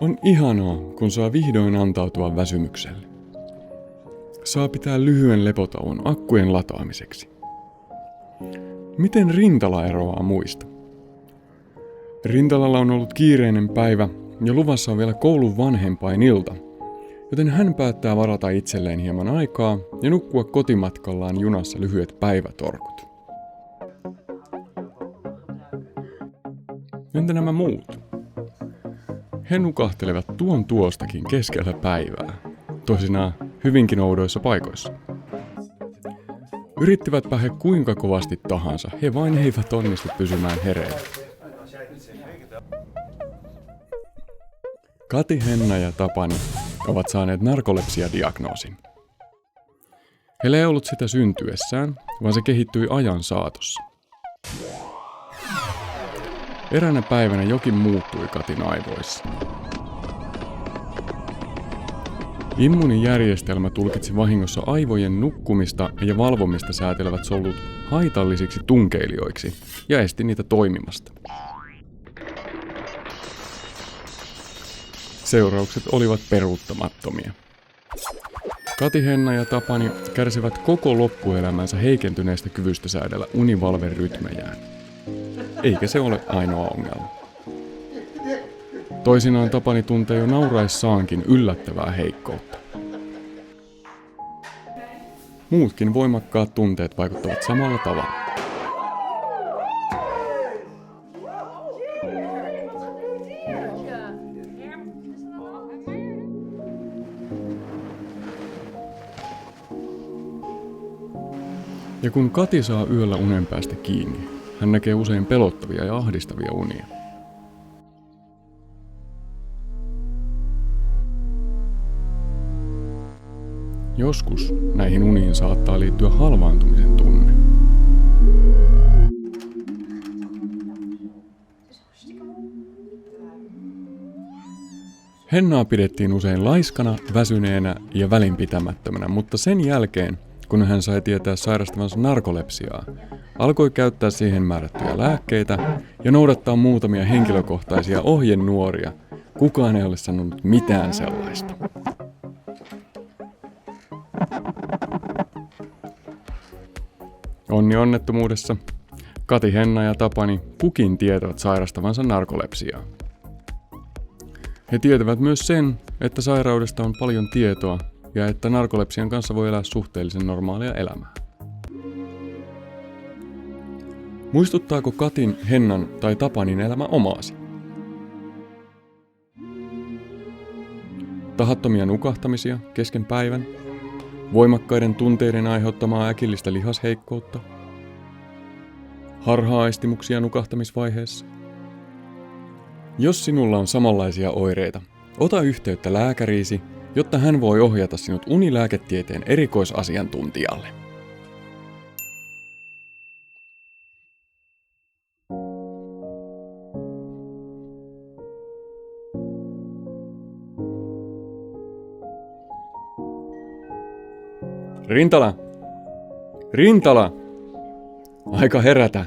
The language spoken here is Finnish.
On ihanaa, kun saa vihdoin antautua väsymykselle. Saa pitää lyhyen lepotauon akkujen lataamiseksi. Miten Rintala eroaa muista? Rintalalla on ollut kiireinen päivä ja luvassa on vielä koulun vanhempainilta, joten hän päättää varata itselleen hieman aikaa ja nukkua kotimatkallaan junassa lyhyet päivätorkut. Entä nämä muut? He nukahtelevat tuon tuostakin keskellä päivää, toisinaan hyvinkin oudoissa paikoissa. Yrittivätpä he kuinka kovasti tahansa, he vain eivät onnistu pysymään hereillä. Kati, Henna ja Tapani ovat saaneet narkolepsia-diagnoosin. Heillä ei ollut sitä syntyessään, vaan se kehittyi ajan saatossa. Eräänä päivänä jokin muuttui Katin aivoissa. Immuunijärjestelmä tulkitsi vahingossa aivojen nukkumista ja valvomista säätelevät solut haitallisiksi tunkeilijoiksi ja esti niitä toimimasta. Seuraukset olivat peruuttamattomia. Kati, Henna ja Tapani kärsivät koko loppuelämänsä heikentyneestä kyvystä säädellä univalverytmejään. Eikä se ole ainoa ongelma. Toisinaan Tapani tuntee jo nauraissaankin yllättävää heikkoutta. Muutkin voimakkaat tunteet vaikuttavat samalla tavalla. Ja kun Kati saa yöllä unen päästä kiinni, hän näkee usein pelottavia ja ahdistavia unia. Joskus näihin uniin saattaa liittyä halvaantumisen tunne. Hennaa pidettiin usein laiskana, väsyneenä ja välinpitämättömänä, mutta sen jälkeen, kun hän sai tietää sairastavansa narkolepsiaa, alkoi käyttää siihen määrättyjä lääkkeitä ja noudattaa muutamia henkilökohtaisia ohjenuoria. Kukaan ei ole sanonut mitään sellaista. Onni onnettomuudessa. Kati, Henna ja Tapani kukin tietävät sairastavansa narkolepsiaa. He tietävät myös sen, että sairaudesta on paljon tietoa ja että narkolepsian kanssa voi elää suhteellisen normaalia elämää. Muistuttaako Katin, Hennan tai Tapanin elämä omaasi? Tahattomia nukahtamisia kesken päivän? Voimakkaiden tunteiden aiheuttamaa äkillistä lihasheikkoutta? Harha-aistimuksia nukahtamisvaiheessa? Jos sinulla on samanlaisia oireita, ota yhteyttä lääkäriisi, jotta hän voi ohjata sinut unilääketieteen erikoisasiantuntijalle. Rintala! Rintala! Aika herätä!